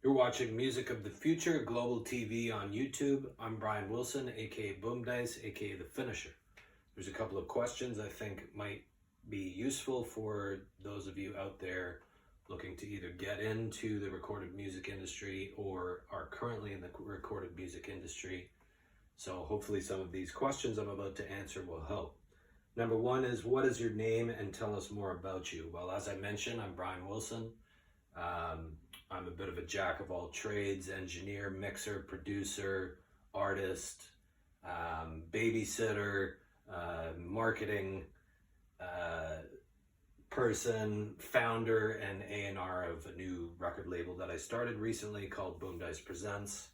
You're watching Music of the Future, Global TV on YouTube. I'm Bryan Wilson, aka Boom Dice, aka The Finisher. There's a couple of questions I think might be useful for those of you out there looking to either get into the recorded music industry or are currently in the recorded music industry. So hopefully some of these questions I'm about to answer will help. Number one is, what is your name and tell us more about you? Well, as I mentioned, I'm Bryan Wilson. I'm a bit of a jack of all trades, engineer, mixer, producer, artist, babysitter, marketing person, founder and A&R of a new record label that I started recently called Boom Dice Presents.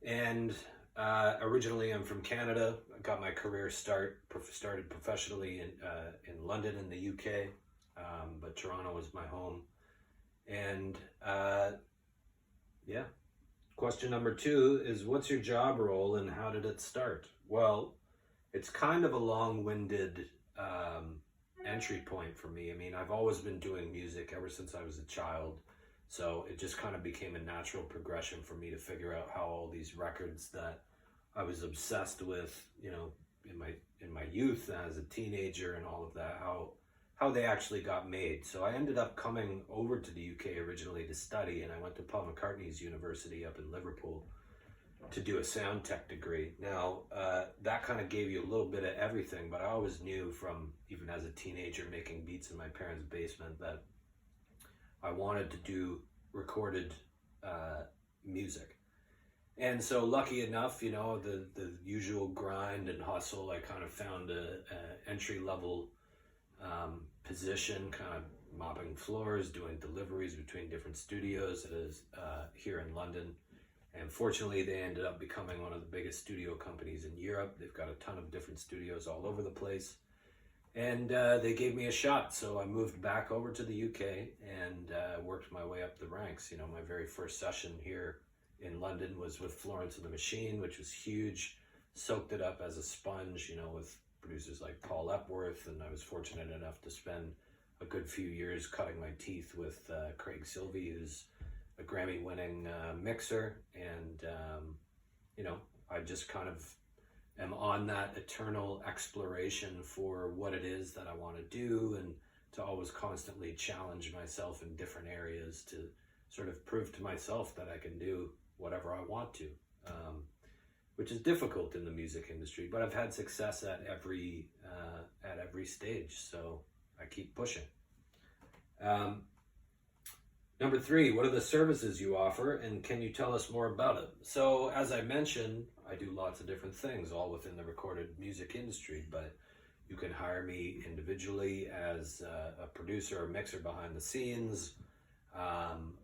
And originally I'm from Canada. I got my career started professionally in London in the UK, but Toronto was my home. And yeah, question number two is, what's your job role and how did it start? Well, it's kind of a long-winded entry point for me. I mean, I've always been doing music ever since I was a child, so it just kind of became a natural progression for me to figure out how all these records that I was obsessed with, you know, in my youth as a teenager and all of that, how they actually got made. So I ended up coming over to the UK originally to study, and I went to Paul McCartney's University up in Liverpool to do a sound tech degree. Now, that kind of gave you a little bit of everything, but I always knew from, even as a teenager making beats in my parents' basement, that I wanted to do recorded music. And so lucky enough, you know, the usual grind and hustle, I kind of found a entry-level position, kind of mopping floors, doing deliveries between different studios here in London. And fortunately, they ended up becoming one of the biggest studio companies in Europe. They've got a ton of different studios all over the place. And they gave me a shot. So I moved back over to the UK and worked my way up the ranks. You know, my very first session here in London was with Florence and the Machine, which was huge. Soaked it up as a sponge, you know, with producers like Paul Epworth, and I was fortunate enough to spend a good few years cutting my teeth with Craig Silvey, who's a Grammy-winning mixer, and you know, I just kind of am on that eternal exploration for what it is that I want to do, and to always constantly challenge myself in different areas to sort of prove to myself that I can do whatever I want to. Which is difficult in the music industry, but I've had success at every stage, so I keep pushing. Number three, what are the services you offer, and can you tell us more about it? So, as I mentioned, I do lots of different things, all within the recorded music industry, but you can hire me individually as a producer or mixer behind the scenes,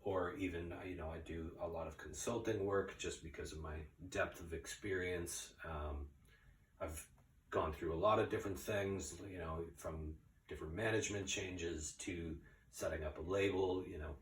or even, you know, I do a lot of consulting work just because of my depth of experience. I've gone through a lot of different things, you know, from different management changes to setting up a label. You know,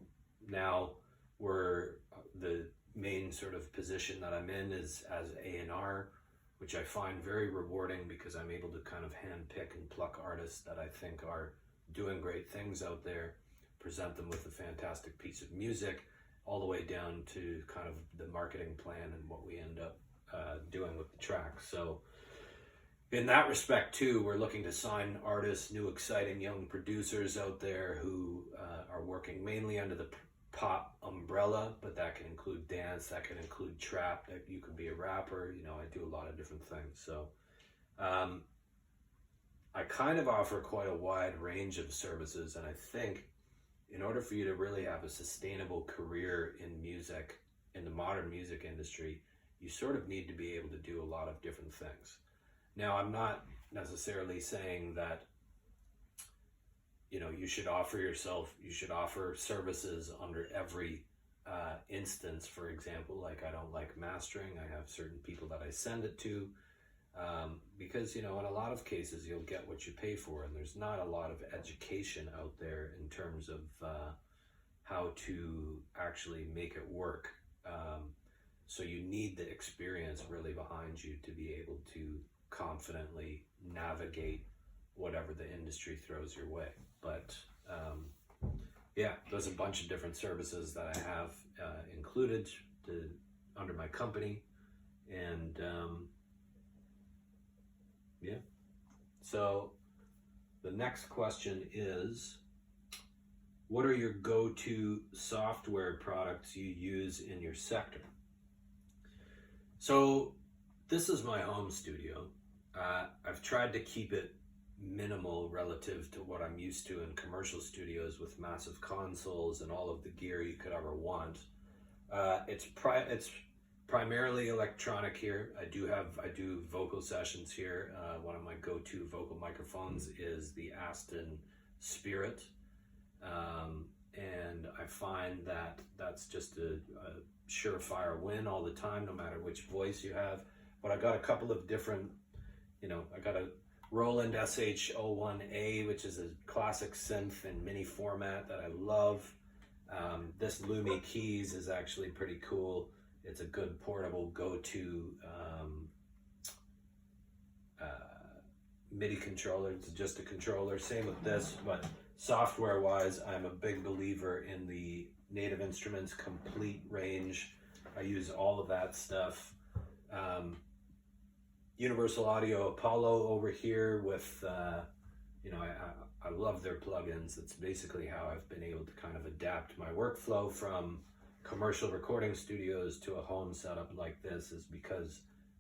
now the main sort of position that I'm in is as A&R, which I find very rewarding because I'm able to kind of handpick and pluck artists that I think are doing great things out there, present them with a fantastic piece of music, all the way down to kind of the marketing plan and what we end up doing with the track. So in that respect too, we're looking to sign artists, new exciting young producers out there who are working mainly under the pop umbrella, but that can include dance, that can include trap, that you could be a rapper, you know, I do a lot of different things. So I kind of offer quite a wide range of services, and I think in order for you to really have a sustainable career in music, in the modern music industry, you sort of need to be able to do a lot of different things. Now, I'm not necessarily saying that, you know, you should offer services under every instance. For example, like I don't like mastering. I have certain people that I send it to, because, you know, in a lot of cases you'll get what you pay for, and there's not a lot of education out there in terms of how to actually make it work. So you need the experience really behind you to be able to confidently navigate whatever the industry throws your way. But yeah, there's a bunch of different services that I have included under my company. And yeah, so the next question is, what are your go-to software products you use in your sector? So this is my home studio. I've tried to keep it minimal relative to what I'm used to in commercial studios with massive consoles and all of the gear you could ever want. It's primarily electronic here. I do vocal sessions here. One of my go-to vocal microphones is the Aston Spirit. And I find that that's just a surefire win all the time, no matter which voice you have. But I got a couple of different, I got a Roland SH01A, which is a classic synth in mini format that I love. This Lumi Keys is actually pretty cool. It's a good portable go-to MIDI controller. It's just a controller. Same with this, but software-wise, I'm a big believer in the Native Instruments complete range. I use all of that stuff. Universal Audio Apollo over here with, I love their plugins. It's basically how I've been able to kind of adapt my workflow from commercial recording studios to a home setup like this, is because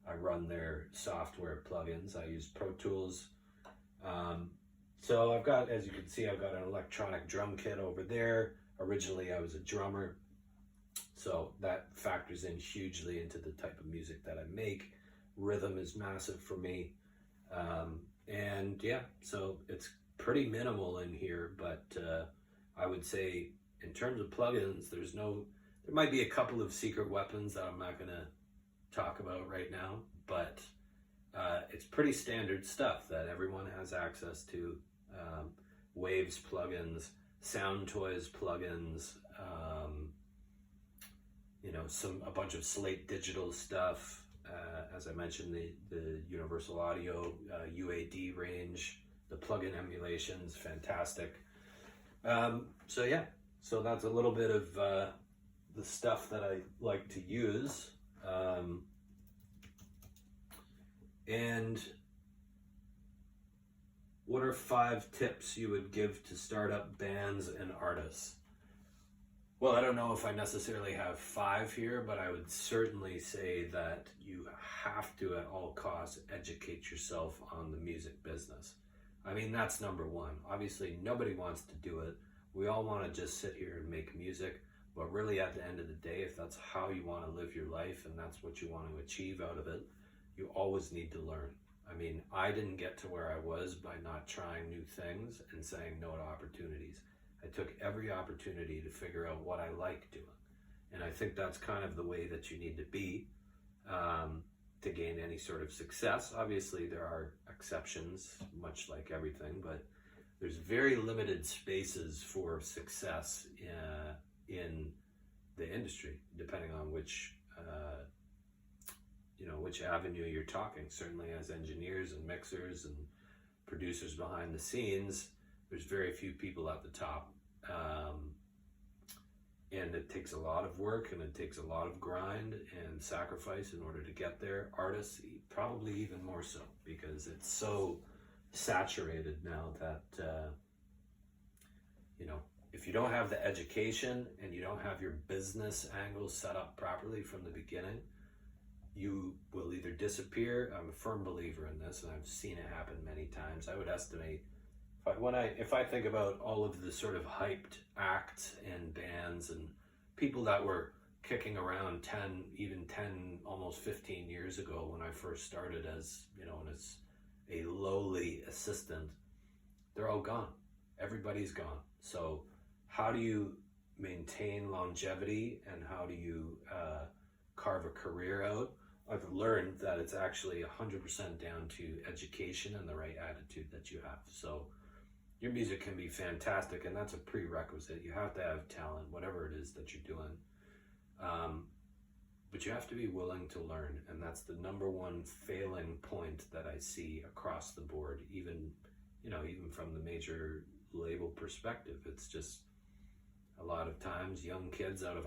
I run their software plugins. I use Pro Tools. So I've got, as you can see, I've got an electronic drum kit over there. Originally I was a drummer, so that factors in hugely into the type of music that I make. Rhythm is massive for me. And yeah, so it's pretty minimal in here, but I would say in terms of plugins, there might be a couple of secret weapons that I'm not gonna talk about right now, but it's pretty standard stuff that everyone has access to. Waves plugins, Sound Toys plugins, a bunch of Slate Digital stuff. As I mentioned, the Universal Audio UAD range, the plugin emulations, fantastic. So yeah, so that's a little bit of the stuff that I like to use. And what are 5 tips you would give to startup bands and artists? Well, I don't know if I necessarily have 5 here, but I would certainly say that you have to, at all costs, educate yourself on the music business. I mean, that's number one. Obviously, nobody wants to do it. We all want to just sit here and make music, but really at the end of the day, if that's how you want to live your life and that's what you want to achieve out of it, you always need to learn. I mean, I didn't get to where I was by not trying new things and saying no to opportunities. I took every opportunity to figure out what I like doing. And I think that's kind of the way that you need to be to gain any sort of success. Obviously, there are exceptions, much like everything, but there's very limited spaces for success in the industry, depending on which avenue you're talking. Certainly as engineers and mixers and producers behind the scenes, there's very few people at the top. And it takes a lot of work and it takes a lot of grind and sacrifice in order to get there. Artists, probably even more so, because it's so saturated now that, if you don't have the education and you don't have your business angle set up properly from the beginning, you will either disappear. I'm a firm believer in this, and I've seen it happen many times. I would estimate, if I think about all of the sort of hyped acts and bands and people that were kicking around 10, almost 15 years ago when I first started as a lowly assistant, they're all gone. Everybody's gone. So how do you maintain longevity and how do you carve a career out? I've learned that it's actually 100% down to education and the right attitude that you have. So your music can be fantastic, and that's a prerequisite. You have to have talent, whatever it is that you're doing. But you have to be willing to learn, and that's the number one failing point that I see across the board, even from the major label perspective. It's just, a lot of times young kids out of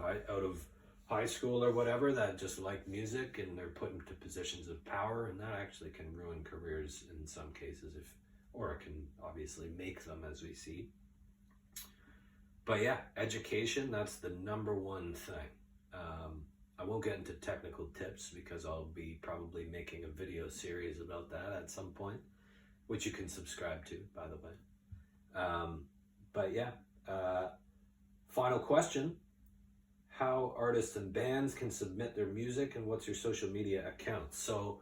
high school or whatever that just like music, and they're put into positions of power, and that actually can ruin careers in some cases, or it can obviously make them, as we see. But yeah, education, that's the number one thing. I won't get into technical tips because I'll be probably making a video series about that at some point, which you can subscribe to, by the way. But yeah, final question: how artists and bands can submit their music, and what's your social media account? So,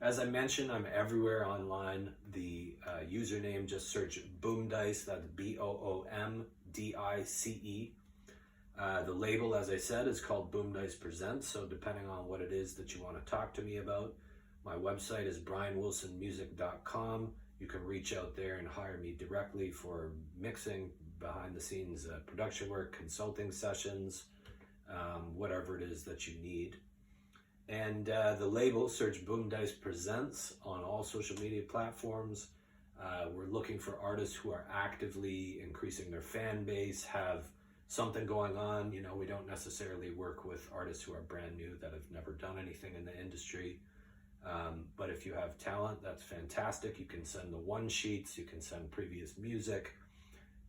as I mentioned, I'm everywhere online. The username, just search Boomdice, that's BOOMDICE. The label, as I said, is called Boomdice Presents, so depending on what it is that you want to talk to me about, my website is bryanwilsonmusic.com. You can reach out there and hire me directly for mixing, behind the scenes production work, consulting sessions, whatever it is that you need. And the label, search Boomdice Presents on all social media platforms. We're looking for artists who are actively increasing their fan base, have something going on. You know, we don't necessarily work with artists who are brand new that have never done anything in the industry. But if you have talent, that's fantastic. You can send the one sheets, you can send previous music,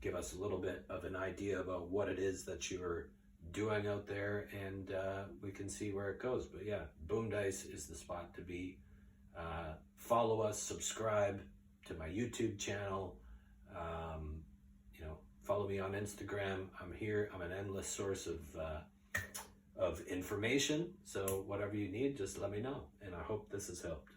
give us a little bit of an idea about what it is that you're doing out there, and we can see where it goes. But yeah, Boomdice is the spot to be. Follow us, subscribe to my YouTube channel. Follow me on Instagram. I'm here. I'm an endless source of information. So whatever you need, just let me know. And I hope this has helped.